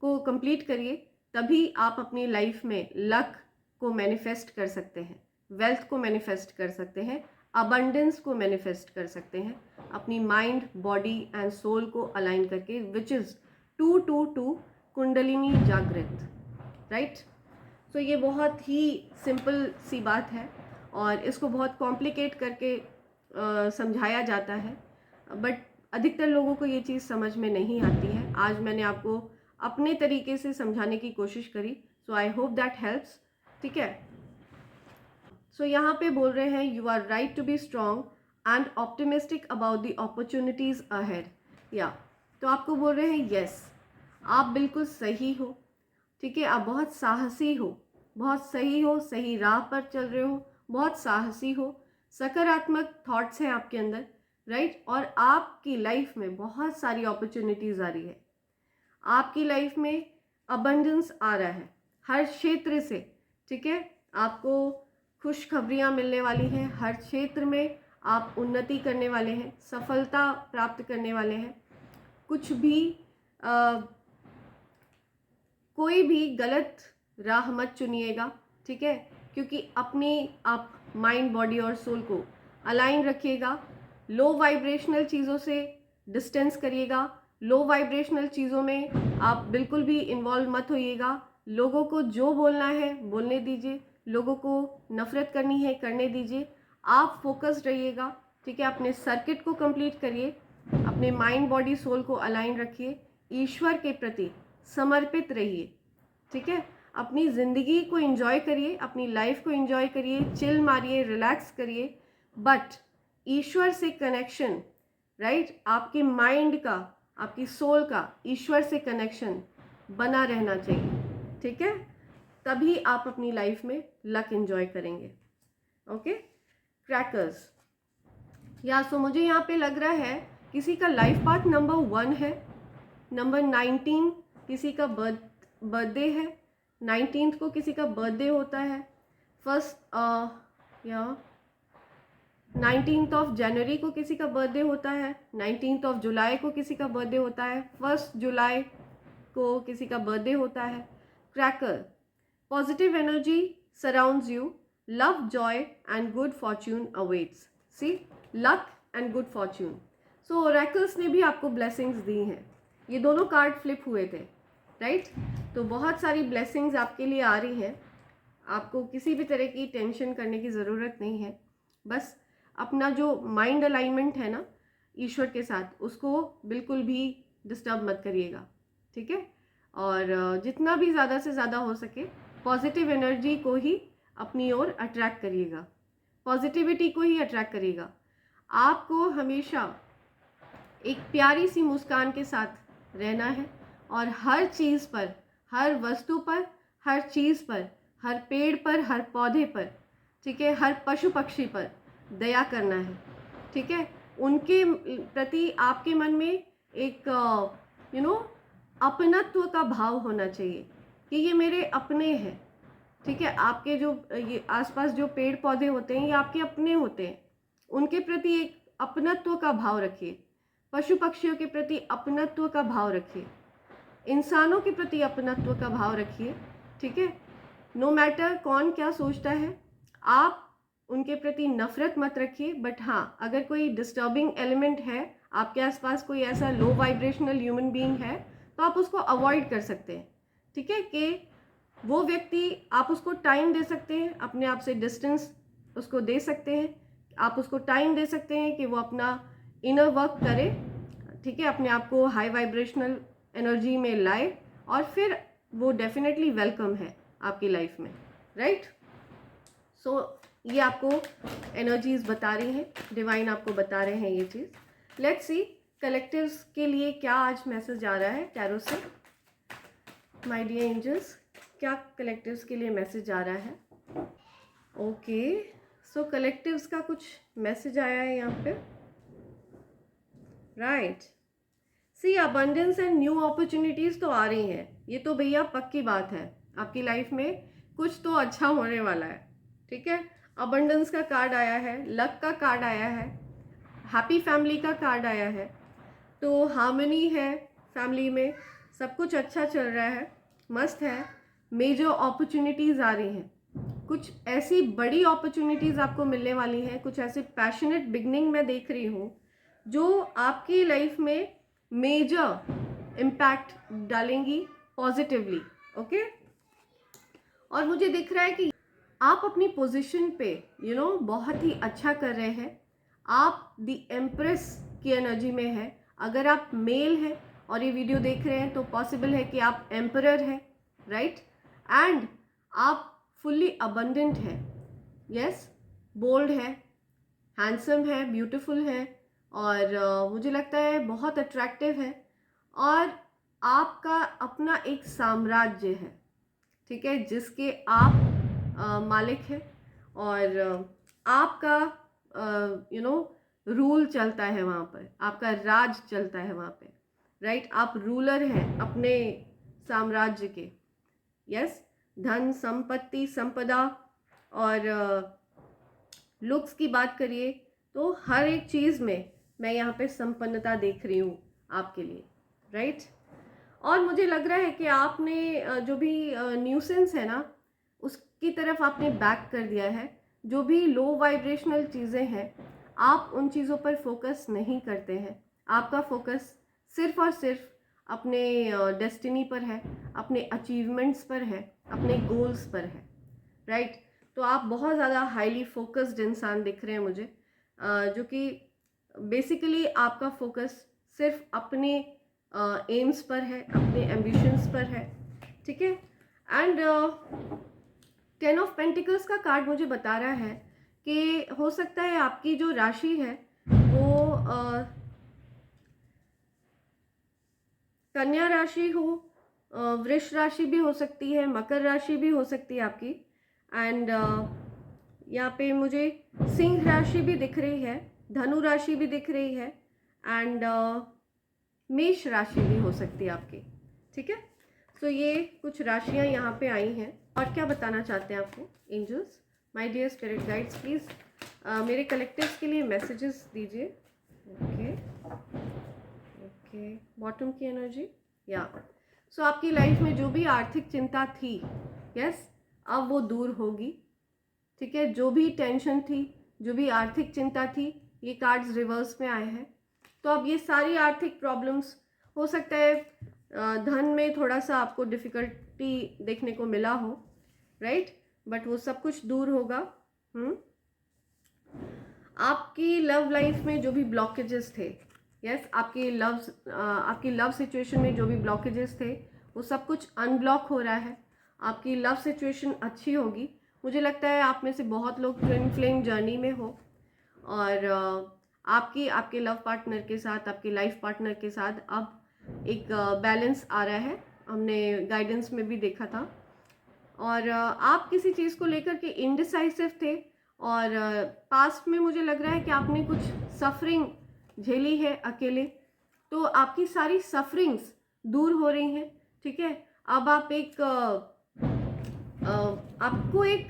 को कंप्लीट करिए, तभी आप अपनी लाइफ में लक को मैनिफेस्ट कर सकते हैं, वेल्थ को मैनिफेस्ट कर सकते हैं, अबंडेंस को मैनिफेस्ट कर सकते हैं, अपनी माइंड, बॉडी एंड सोल को अलाइन करके, विच इज़ 222 कुंडलिनी जागृत, राइट। सो ये बहुत ही सिंपल सी बात है और इसको बहुत कॉम्प्लिकेट करके समझाया जाता है, बट अधिकतर लोगों को ये चीज़ समझ में नहीं आती है। आज मैंने आपको अपने तरीके से समझाने की कोशिश करी, so I hope that helps, ठीक है। सो यहाँ पे बोल रहे हैं, you are right to be strong and optimistic about the opportunities ahead. या तो आपको बोल रहे हैं यस, आप बिल्कुल सही हो, ठीक है, आप बहुत साहसी हो, बहुत सही हो, सही राह पर चल रहे हो, बहुत साहसी हो, सकारात्मक थॉट्स हैं आपके अंदर, राइट। और आपकी लाइफ में बहुत सारी अपॉर्चुनिटीज़ आ रही है, आपकी लाइफ में अबंडेंस आ रहा है हर क्षेत्र से, ठीक है। आपको खुशखबरियाँ मिलने वाली हैं, हर क्षेत्र में आप उन्नति करने वाले हैं, सफलता प्राप्त करने वाले हैं। कुछ भी कोई भी गलत राह मत चुनिएगा, ठीक है, क्योंकि अपनी आप माइंड, बॉडी और सोल को अलाइन रखिएगा। लो वाइब्रेशनल चीज़ों से डिस्टेंस करिएगा, लो वाइब्रेशनल चीज़ों में आप बिल्कुल भी इन्वॉल्व मत होइएगा। लोगों को जो बोलना है बोलने दीजिए, लोगों को नफ़रत करनी है करने दीजिए, आप फोकस्ड रहिएगा, ठीक है। अपने सर्किट को कंप्लीट करिए, अपने माइंड, बॉडी, सोल को अलाइन रखिए, ईश्वर के प्रति समर्पित रहिए, ठीक है। अपनी ज़िंदगी को एंजॉय करिए, अपनी लाइफ को एंजॉय करिए, चिल मारिए, रिलैक्स करिए, बट ईश्वर से कनेक्शन, राइट, आपके माइंड का, आपकी सोल का ईश्वर से कनेक्शन बना रहना चाहिए, ठीक है। तभी आप अपनी लाइफ में लक एंजॉय करेंगे। ओके, क्रैकर्स, या सो मुझे यहाँ पे लग रहा है किसी का लाइफ पाथ नंबर 1 है, नंबर 19 किसी का बर्थडे है, 19th को किसी का बर्थडे होता है, फर्स्ट या 19th ऑफ जनवरी को किसी का बर्थडे होता है, 19th ऑफ जुलाई को किसी का बर्थडे होता है, 1st जुलाई को किसी का बर्थडे होता है। Cracker, positive energy surrounds you, love joy and good fortune awaits. See, luck and good fortune. So oracles ने भी आपको ब्लेसिंग्स दी हैं। ये दोनों कार्ड फ्लिप हुए थे, राइट? तो बहुत सारी ब्लेसिंग्स आपके लिए आ रही हैं। आपको किसी भी तरह की टेंशन करने की ज़रूरत नहीं है। बस अपना जो माइंड अलाइनमेंट है ना ईश्वर के साथ, उसको बिल्कुल भी डिस्टर्ब मत करिएगा, ठीक है? और जितना भी ज़्यादा से ज़्यादा हो सके पॉजिटिव एनर्जी को ही अपनी ओर अट्रैक्ट करिएगा, पॉजिटिविटी को ही अट्रैक्ट करिएगा। आपको हमेशा एक प्यारी सी मुस्कान के साथ रहना है और हर चीज़ पर, हर वस्तु पर, हर चीज़ पर, हर पेड़ पर, हर पौधे पर, ठीक है, हर पशु पक्षी पर दया करना है, ठीक है? उनके प्रति आपके मन में एक अपनत्व का भाव होना चाहिए कि ये मेरे अपने हैं, ठीक है? आपके जो ये आसपास जो पेड़ पौधे होते हैं ये आपके अपने होते हैं, उनके प्रति एक अपनत्व का भाव रखिए। पशु पक्षियों के प्रति अपनत्व का भाव रखिए, इंसानों के प्रति अपनत्व का भाव रखिए, ठीक है? नो मैटर कौन क्या सोचता है, आप उनके प्रति नफरत मत रखिए। बट हाँ, अगर कोई डिस्टर्बिंग एलिमेंट है आपके आसपास, कोई ऐसा लो वाइब्रेशनल ह्यूमन बीइंग है, तो आप उसको अवॉइड कर सकते हैं, ठीक है? कि वो व्यक्ति, आप उसको टाइम दे सकते हैं, अपने आप से डिस्टेंस उसको दे सकते हैं, आप उसको टाइम दे सकते हैं कि वो अपना इनर वर्क करे, ठीक है? अपने आप को हाई वाइब्रेशनल एनर्जी में लाए और फिर वो डेफिनेटली वेलकम है आपकी लाइफ में, राइट? सो ये आपको एनर्जीज बता रही हैं, डिवाइन आपको बता रहे हैं ये चीज़। लेट्स सी कलेक्टिव्स के लिए क्या आज मैसेज आ रहा है टैरो से। माय डियर एंजल्स, क्या कलेक्टिव्स के लिए मैसेज आ रहा है? ओके, सो कलेक्टिव्स का कुछ मैसेज आया है यहाँ पे, right? See, abundance and new opportunities तो आ रही हैं, ये तो भैया पक्की बात है। आपकी लाइफ में कुछ तो अच्छा होने वाला है, ठीक है? अबंडेंस का कार्ड आया है, लक का कार्ड आया है, हैप्पी फैमिली का कार्ड आया है, तो हार्मनी है फैमिली में, सब कुछ अच्छा चल रहा है, मस्त है। मेजर अपॉर्चुनिटीज़ आ रही हैं, कुछ ऐसी बड़ी अपॉर्चुनिटीज़ आपको मिलने वाली हैं, कुछ ऐसे पैशनेट बिगनिंग मैं देख रही हूँ जो आपकी लाइफ में मेजर इम्पैक्ट डालेंगी पॉजिटिवली, ओके? और मुझे दिख रहा है कि आप अपनी पोजीशन पे बहुत ही अच्छा कर रहे हैं। आप द एम्प्रेस की एनर्जी में है। अगर आप मेल हैं और ये वीडियो देख रहे हैं तो पॉसिबल है कि आप एम्परर हैं, राइट? एंड आप फुल्ली अबंडेंट है, यस, बोल्ड है, हैंडसम है, ब्यूटीफुल है और मुझे लगता है बहुत अट्रैक्टिव है और आपका अपना एक साम्राज्य है, ठीक है, जिसके आप मालिक है और आपका रूल चलता है वहाँ पर, आपका राज चलता है वहाँ पे, राइट? आप रूलर हैं अपने साम्राज्य के, यस। धन संपत्ति संपदा और लुक्स की बात करिए तो हर एक चीज़ में मैं यहाँ पे संपन्नता देख रही हूँ आपके लिए, राइट? और मुझे लग रहा है कि आपने जो भी न्यूसेंस है ना उसकी तरफ आपने बैक कर दिया है। जो भी लो वाइब्रेशनल चीज़ें हैं आप उन चीज़ों पर फोकस नहीं करते हैं। आपका फोकस सिर्फ और सिर्फ अपने डेस्टिनी पर है, अपने अचीवमेंट्स पर है, अपने गोल्स पर है, राइट? तो आप बहुत ज़्यादा हाईली फोकस्ड इंसान दिख रहे हैं मुझे, जो कि बेसिकली आपका फोकस सिर्फ अपने एम्स पर है, अपने एम्बिशंस पर है, ठीक है? एंड 10 ऑफ पेंटिकल्स का कार्ड मुझे बता रहा है कि हो सकता है आपकी जो राशि है वो कन्या राशि हो, वृष राशि भी हो सकती है, मकर राशि भी हो सकती है आपकी। एंड यहाँ पे मुझे सिंह राशि भी दिख रही है, धनु राशि भी दिख रही है एंड मेष राशि भी हो सकती है आपकी, ठीक है। सो ये कुछ राशियां यहाँ पे आई हैं। और क्या बताना चाहते हैं आपको angels, my dear spirit guides, please मेरे कलेक्टिव्स के लिए मैसेजेस दीजिए। ओके ओके, बॉटम की एनर्जी या सो आपकी लाइफ में जो भी आर्थिक चिंता थी, यस, अब वो दूर होगी, ठीक है। जो भी टेंशन थी, जो भी आर्थिक चिंता थी, ये कार्ड्स रिवर्स में आए हैं। तो अब ये सारी आर्थिक प्रॉब्लम्स, हो सकता है धन में थोड़ा सा आपको डिफ़िकल्टी देखने को मिला हो, राइट, बट वो सब कुछ दूर होगा। आपकी लव लाइफ में जो भी ब्लॉकेजेस थे, यस, आपकी लव सिचुएशन में जो भी ब्लॉकेजेस थे, वो सब कुछ अनब्लॉक हो रहा है। आपकी लव सिचुएशन अच्छी होगी। मुझे लगता है आप में से बहुत लोग ट्विन फ्लेम जर्नी में हो और आपके लव पार्टनर के साथ, आपके लाइफ पार्टनर के साथ अब एक बैलेंस आ रहा है। हमने गाइडेंस में भी देखा था। और आप किसी चीज़ को लेकर के इनडिसाइसिव थे और पास्ट में मुझे लग रहा है कि आपने कुछ सफरिंग झेली है अकेले, तो आपकी सारी सफरिंग्स दूर हो रही हैं, ठीक है। अब आप आपको एक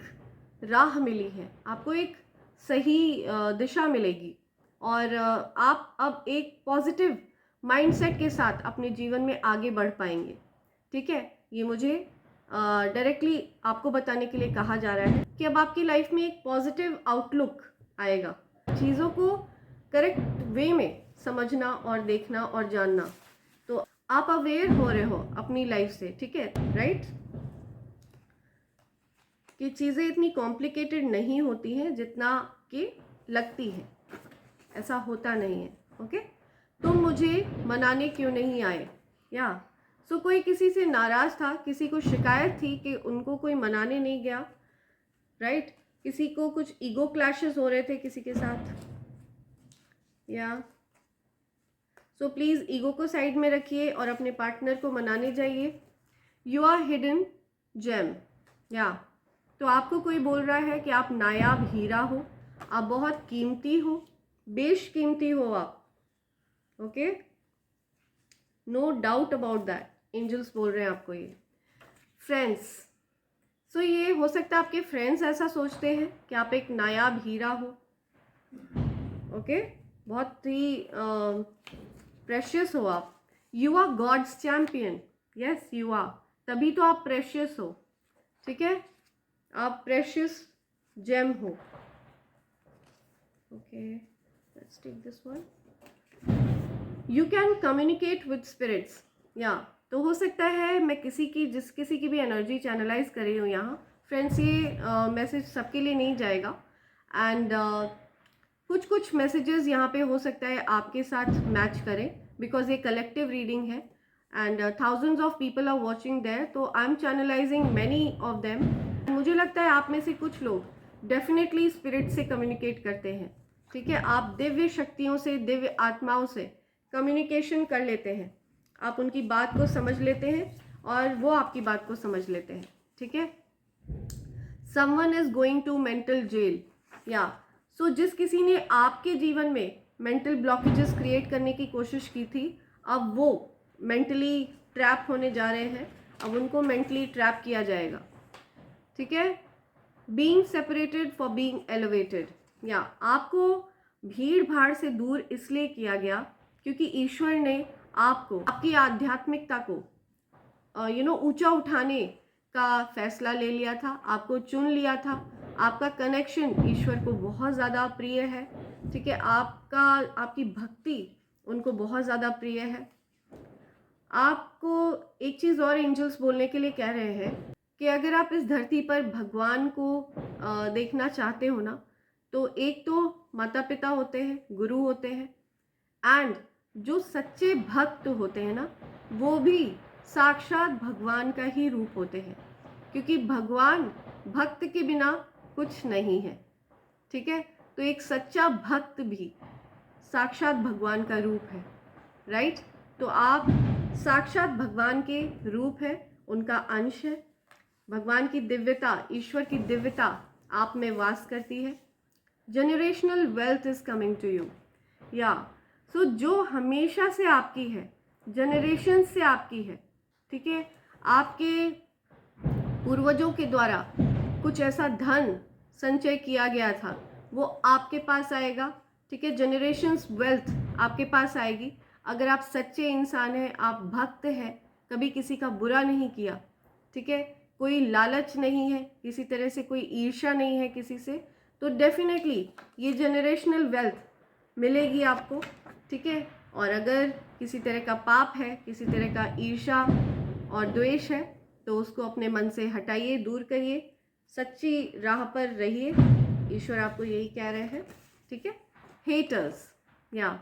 राह मिली है, आपको एक सही दिशा मिलेगी और आप अब एक पॉजिटिव माइंडसेट के साथ अपने जीवन में आगे बढ़ पाएंगे, ठीक है। ये मुझे डायरेक्टली आपको बताने के लिए कहा जा रहा है कि अब आपकी लाइफ में एक पॉजिटिव आउटलुक आएगा, चीज़ों को करेक्ट वे में समझना और देखना और जानना। तो आप अवेयर हो रहे हो अपनी लाइफ से, ठीक है, राइट, कि चीज़ें इतनी कॉम्प्लिकेटेड नहीं होती हैं जितना कि लगती है, ऐसा होता नहीं है। ओके, तुम मुझे मनाने क्यों नहीं आए, या सो कोई किसी से नाराज़ था, किसी को शिकायत थी कि उनको कोई मनाने नहीं गया, राइट, किसी को कुछ ईगो क्लैशेस हो रहे थे किसी के साथ, या सो प्लीज़ ईगो को साइड में रखिए और अपने पार्टनर को मनाने जाइए। यू आर हिडन जेम, या तो आपको कोई बोल रहा है कि आप नायाब हीरा हो, आप बहुत कीमती हो, बेशकीमती हो आप, okay, no doubt about that, angels बोल रहे हैं आपको ये। फ्रेंड्स, सो ये हो सकता है आपके फ्रेंड्स ऐसा सोचते हैं कि आप एक नायाब हीरा हो, ओके, बहुत ही प्रेशियस हो आप। You are God's champion, yes you are, तभी तो आप प्रेशियस हो, ठीक है, आप प्रेशियस जेम हो। Okay, let's take this one. You can communicate with spirits, या तो हो सकता है मैं किसी की भी एनर्जी चैनलाइज कर रही हूँ यहाँ। फ्रेंड्स, ये मैसेज सबके लिए नहीं जाएगा एंड कुछ मैसेजेस यहाँ पे हो सकता है आपके साथ मैच करें, बिकॉज ये कलेक्टिव रीडिंग है and thousands of people are watching there, तो I am channelizing many of them. मुझे लगता है आप में से कुछ लोग डेफिनेटली स्पिरिट से कम्युनिकेट करते हैं, ठीक है, आप दिव्य शक्तियों से, दिव्य आत्माओं से कम्युनिकेशन कर लेते हैं, आप उनकी बात को समझ लेते हैं और वो आपकी बात को समझ लेते हैं, ठीक है। Someone is going to mental jail, या सो जिस किसी ने आपके जीवन में मेंटल ब्लॉकेजेस क्रिएट करने की कोशिश की थी, अब वो मेंटली ट्रैप होने जा रहे हैं, अब उनको मेंटली ट्रैप किया जाएगा, ठीक है। Being separated for being elevated, या आपको भीड़ भाड़ से दूर इसलिए किया गया क्योंकि ईश्वर ने आपको, आपकी आध्यात्मिकता को ऊंचा उठाने का फैसला ले लिया था, आपको चुन लिया था। आपका कनेक्शन ईश्वर को बहुत ज़्यादा प्रिय है, ठीक है, आपकी भक्ति उनको बहुत ज़्यादा प्रिय है। आपको एक चीज़ और एंजल्स बोलने के लिए कह रहे हैं कि अगर आप इस धरती पर भगवान को देखना चाहते हो ना, तो एक तो माता पिता होते हैं, गुरु होते हैं, एंड जो सच्चे भक्त होते हैं ना, वो भी साक्षात भगवान का ही रूप होते हैं, क्योंकि भगवान भक्त के बिना कुछ नहीं है, ठीक है। तो एक सच्चा भक्त भी साक्षात भगवान का रूप है, राइट। तो आप साक्षात भगवान के रूप है, उनका अंश है। भगवान की दिव्यता, ईश्वर की दिव्यता आप में वास करती है, generational wealth is coming to you. या सो जो हमेशा से आपकी है, जनरेशन से आपकी है, ठीक है, आपके पूर्वजों के द्वारा कुछ ऐसा धन संचय किया गया था, वो आपके पास आएगा, ठीक है। जनरेशंस वेल्थ आपके पास आएगी अगर आप सच्चे इंसान हैं, आप भक्त हैं, कभी किसी का बुरा नहीं किया, ठीक है, कोई लालच नहीं है, किसी तरह से कोई ईर्ष्या नहीं है किसी से, तो डेफिनेटली ये जनरेशनल वेल्थ मिलेगी आपको, ठीक है। और अगर किसी तरह का पाप है, किसी तरह का ईर्ष्या और द्वेष है, तो उसको अपने मन से हटाइए, दूर करिए, सच्ची राह पर रहिए। ईश्वर आपको यही कह रहे हैं, ठीक है। हेटर्स, या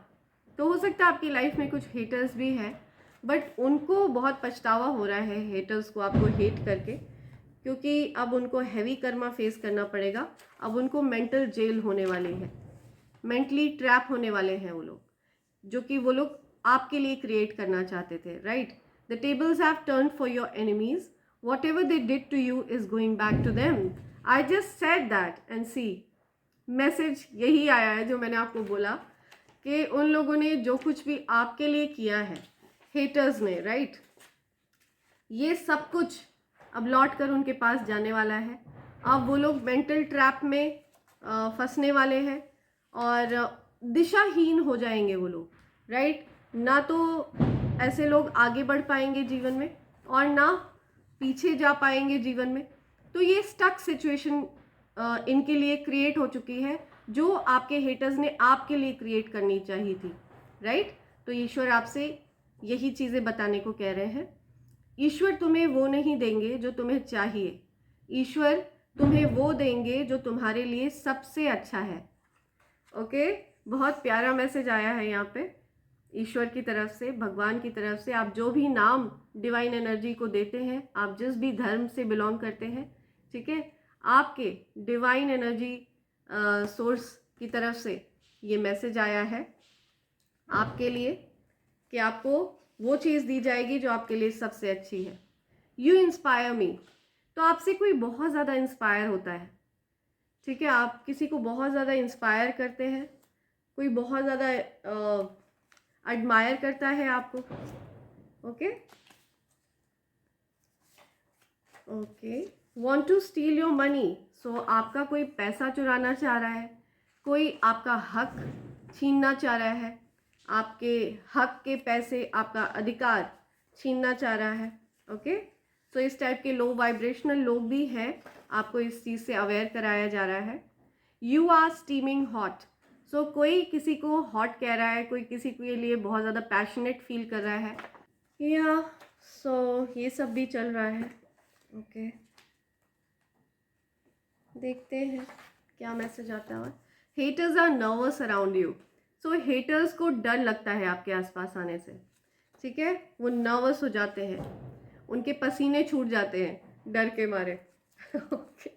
तो हो सकता है आपकी लाइफ में कुछ हेटर्स भी हैं, बट उनको बहुत पछतावा हो रहा है, हेटर्स को आपको हेट करके, क्योंकि अब उनको हैवी कर्मा फेस करना पड़ेगा। अब उनको मेंटल जेल होने वाली है, मेंटली ट्रैप होने वाले हैं वो लोग, जो कि वो लोग आपके लिए क्रिएट करना चाहते थे, right. The tables have turned for your enemies, whatever they did to you is going back to them. I just said that and see, message यही आया है जो मैंने आपको बोला कि उन लोगों ने जो कुछ भी आपके लिए किया है, हेटर्स ने, राइट, ये सब कुछ अब लौट कर उनके पास जाने वाला है। अब वो लोग मेंटल ट्रैप में फंसने वाले हैं और दिशाहीन हो जाएंगे वो लोग, राइट। ना तो ऐसे लोग आगे बढ़ पाएंगे जीवन में और ना पीछे जा पाएंगे जीवन में। तो ये स्टक सिचुएशन इनके लिए क्रिएट हो चुकी है, जो आपके हेटर्स ने आपके लिए क्रिएट करनी चाहिए थी, राइट। तो ईश्वर आपसे यही चीज़ें बताने को कह रहे हैं। ईश्वर तुम्हें वो नहीं देंगे जो तुम्हें चाहिए, ईश्वर तुम्हें वो देंगे जो तुम्हारे लिए सबसे अच्छा है। ओके, बहुत प्यारा मैसेज आया है यहाँ पे ईश्वर की तरफ से, भगवान की तरफ से। आप जो भी नाम डिवाइन एनर्जी को देते हैं, आप जिस भी धर्म से बिलोंग करते हैं, ठीक है, आपके डिवाइन एनर्जी सोर्स की तरफ से ये मैसेज आया है आपके लिए कि आपको वो चीज़ दी जाएगी जो आपके लिए सबसे अच्छी है। यू इंस्पायर मी, तो आपसे कोई बहुत ज़्यादा इंस्पायर होता है, ठीक है, आप किसी को बहुत ज़्यादा इंस्पायर करते हैं, कोई बहुत ज़्यादा एडमायर करता है आपको। Okay okay, want to steal your money, सो आपका कोई पैसा चुराना चाह रहा है, कोई आपका हक छीनना चाह रहा है, आपके हक के पैसे, आपका अधिकार छीनना चाह रहा है। ओके, सो इस टाइप के लो वाइब्रेशनल लोग भी हैं, आपको इस चीज़ से अवेयर कराया जा रहा है। यू आर स्टीमिंग हॉट, सो कोई किसी को हॉट कह रहा है, कोई किसी के लिए बहुत ज़्यादा पैशनेट फील कर रहा है, या सो ये सब भी चल रहा है। ओके, देखते हैं क्या मैसेज आता है। Haters are nervous around you, so haters को डर लगता है आपके आसपास आने से, ठीक है, वो नर्वस हो जाते हैं, उनके पसीने छूट जाते हैं डर के मारे। Okay,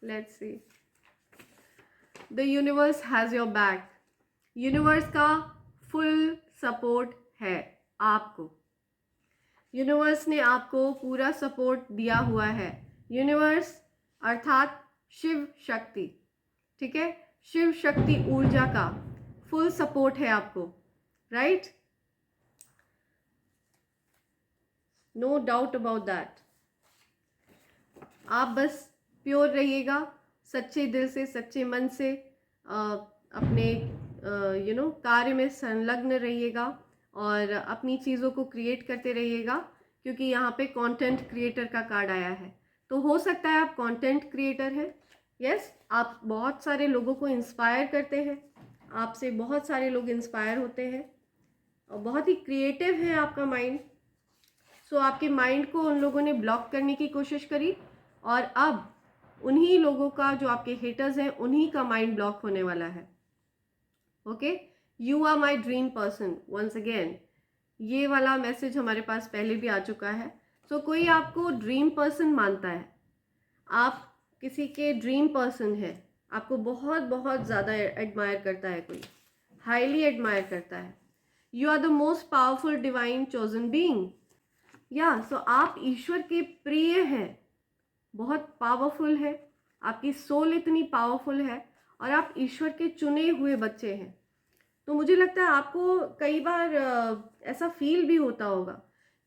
let's see, the universe has your back, universe का फुल सपोर्ट है आपको, यूनिवर्स ने आपको पूरा सपोर्ट दिया हुआ है। यूनिवर्स अर्थात शिव शक्ति, ठीक है, शिव शक्ति ऊर्जा का फुल सपोर्ट है आपको, right, no doubt about that. आप बस प्योर रहिएगा, सच्चे दिल से, सच्चे मन से अपने कार्य में संलग्न रहिएगा और अपनी चीज़ों को क्रिएट करते रहिएगा, क्योंकि यहाँ पे कंटेंट क्रिएटर का कार्ड आया है। तो हो सकता है आप कंटेंट क्रिएटर हैं, यस, आप बहुत सारे लोगों को इंस्पायर करते हैं, आपसे बहुत सारे लोग इंस्पायर होते हैं और बहुत ही क्रिएटिव है आपका माइंड। सो आपके माइंड को उन लोगों ने ब्लॉक करने की कोशिश करी और अब उन्हीं लोगों का, जो आपके हेटर्स हैं, उन्हीं का माइंड ब्लॉक होने वाला है। Okay, you are my dream person, once again ये वाला मैसेज हमारे पास पहले भी आ चुका है। सो कोई आपको ड्रीम पर्सन मानता है, आप किसी के ड्रीम पर्सन है, आपको बहुत बहुत ज़्यादा एडमायर करता है, कोई हाईली एडमायर करता है। You are the most powerful divine chosen being, या सो आप ईश्वर के प्रिय हैं, बहुत पावरफुल है, आपकी सोल इतनी पावरफुल है और आप ईश्वर के चुने हुए बच्चे हैं। तो मुझे लगता है आपको कई बार ऐसा फील भी होता होगा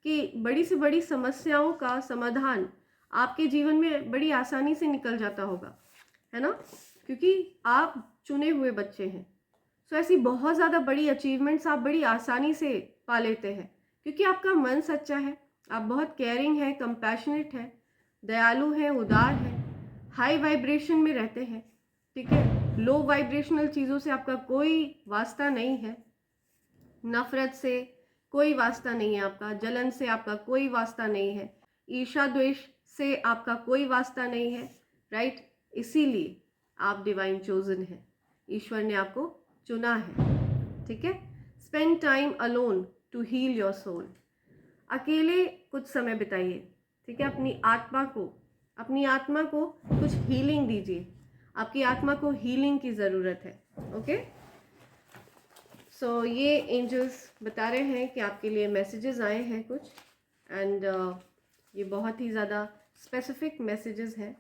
कि बड़ी से बड़ी समस्याओं का समाधान आपके जीवन में बड़ी आसानी से निकल जाता होगा, है ना, क्योंकि आप चुने हुए बच्चे हैं। सो ऐसी बहुत ज़्यादा बड़ी अचीवमेंट्स आप बड़ी आसानी से पा लेते हैं क्योंकि आपका मन सच्चा है, आप बहुत केयरिंग है, कंपैशनेट है, दयालु है, उदार है, हाई वाइब्रेशन में रहते हैं, ठीक है। लो वाइब्रेशनल चीज़ों से आपका कोई वास्ता नहीं है, नफरत से कोई वास्ता नहीं है आपका, जलन से आपका कोई वास्ता नहीं है, ईर्ष्या द्वेष से आपका कोई वास्ता नहीं है, राइट। इसीलिए आप डिवाइन चोजन है, ईश्वर ने आपको चुना है, ठीक है। Spend time alone to heal your soul. अकेले कुछ समय बिताइए, ठीक है। अपनी आत्मा को कुछ हीलिंग दीजिए, आपकी आत्मा को हीलिंग की ज़रूरत है, ओके। सो ये एंजल्स बता रहे हैं कि आपके लिए मैसेजेस आए हैं कुछ, एंड ये बहुत ही ज़्यादा स्पेसिफिक मैसेजेस हैं।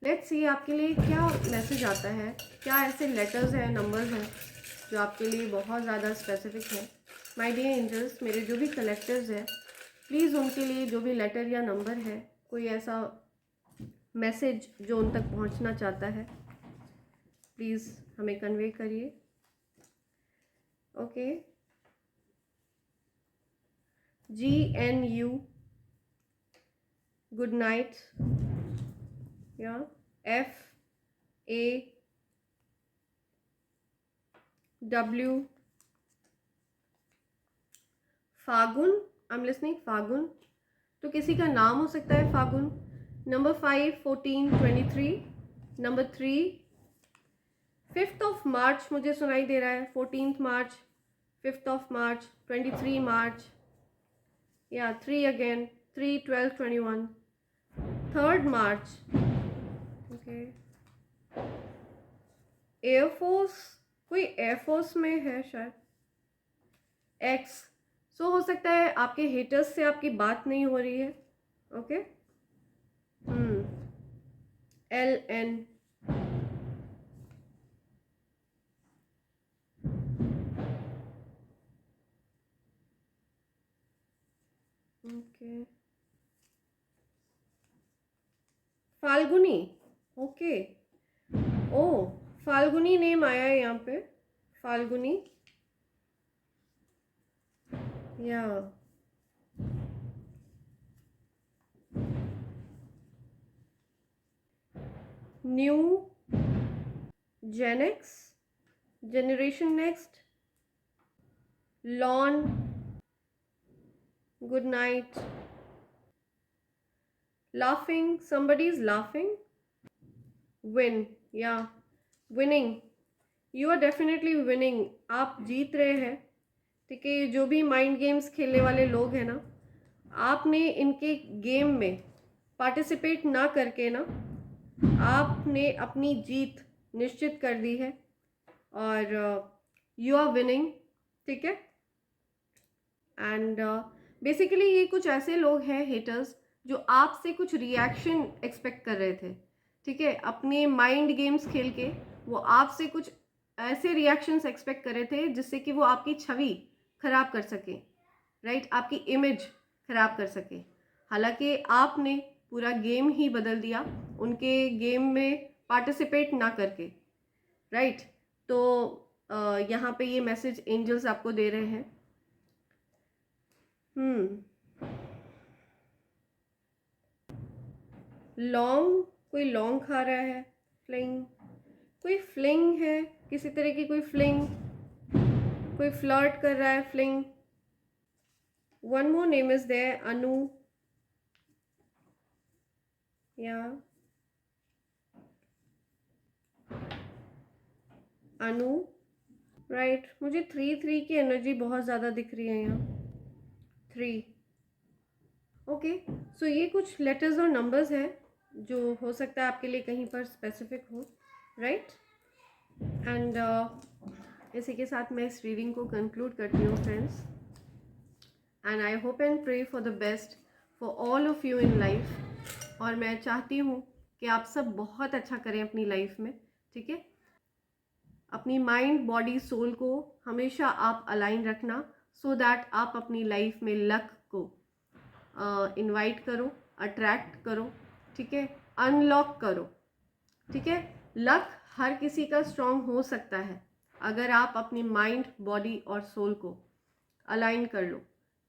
लेट्स सी आपके लिए क्या मैसेज आता है, क्या ऐसे लेटर्स हैं, नंबर्स हैं जो आपके लिए बहुत ज़्यादा स्पेसिफिक है। माय डियर एंजल्स, मेरे जो भी कलेक्टर्स हैं, प्लीज़ उनके लिए जो भी लेटर या नंबर है, कोई ऐसा मैसेज जो उन तक पहुंचना चाहता है, प्लीज़ हमें कन्वे करिए, ओके। GNU गुड नाइट, या FAW Phagun, I am listening, Phagun, तो किसी का नाम हो सकता है Phagun. Number 5, 14, 23, number 3, 5th of March मुझे सुनाई दे रहा है, 14th मार्च, 5th ऑफ मार्च, 23 मार्च, या 3 अगेन, 3, 12, 21, 3rd मार्च, ओके। एयरफोर्स, कोई एयरफोर्स में है शायद, X, सो हो सकता है आपके हेटर्स से आपकी बात नहीं हो रही है, okay. LN, okay. Falguni, okay. Oh, Falguni name आया है यहाँ पे, फाल्गुनी, या new, genex, generation next, lawn, good night, laughing, somebody is laughing, win, या winning, you are definitely winning, आप जीत रहे हैं, ठीक है। जो भी माइंड गेम्स खेलने वाले लोग हैं ना, आपने इनके गेम में पार्टिसिपेट ना करके ना, आपने अपनी जीत निश्चित कर दी है और यू आर विनिंग, ठीक है। एंड बेसिकली ये कुछ ऐसे लोग हैं हेटर्स जो आपसे कुछ रिएक्शन एक्सपेक्ट कर रहे थे, ठीक है। अपने माइंड गेम्स खेल के वो आपसे कुछ ऐसे रिएक्शंस एक्सपेक्ट कर रहे थे जिससे कि वो आपकी छवि खराब कर सके, राइट, आपकी इमेज खराब कर सके। हालांकि आपने पूरा गेम ही बदल दिया उनके गेम में पार्टिसिपेट ना करके, राइट। तो यहाँ पे ये मैसेज एंजल्स आपको दे रहे हैं। लॉन्ग, कोई लॉन्ग खा रहा है, फ्लिंग, कोई फ्लिंग है, किसी तरह की कोई फ्लिंग, कोई फ्लर्ट कर रहा है, fling. One more name is there, Anu, या अनु, राइट। मुझे 3 की एनर्जी बहुत ज़्यादा दिख रही है यहाँ, 3, ओके। सो ये कुछ लेटर्स और नंबर्स हैं जो हो सकता है आपके लिए कहीं पर स्पेसिफिक हो, राइट। एंड इसी के साथ मैं इस रीडिंग को कंक्लूड करती हूँ friends, and I hope and pray for the best for all of you in life. और मैं चाहती हूँ कि आप सब बहुत अच्छा करें अपनी लाइफ में, ठीक है। अपनी माइंड, बॉडी, सोल को हमेशा आप अलाइन रखना, सो दैट आप अपनी लाइफ में लक को इनवाइट करो, अट्रैक्ट करो, ठीक है, अनलॉक करो, ठीक है। लक हर किसी का स्ट्रांग हो सकता है अगर आप अपनी माइंड, बॉडी और सोल को अलाइन कर लो,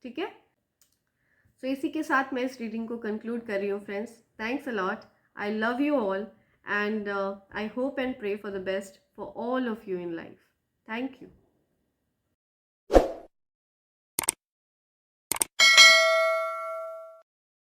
ठीक है। सो इसी के साथ मैं इस रीडिंग को कंक्लूड कर रही हूँ friends. Thanks a lot, I love you all and I hope and pray for the best for all of you in life. Thank you.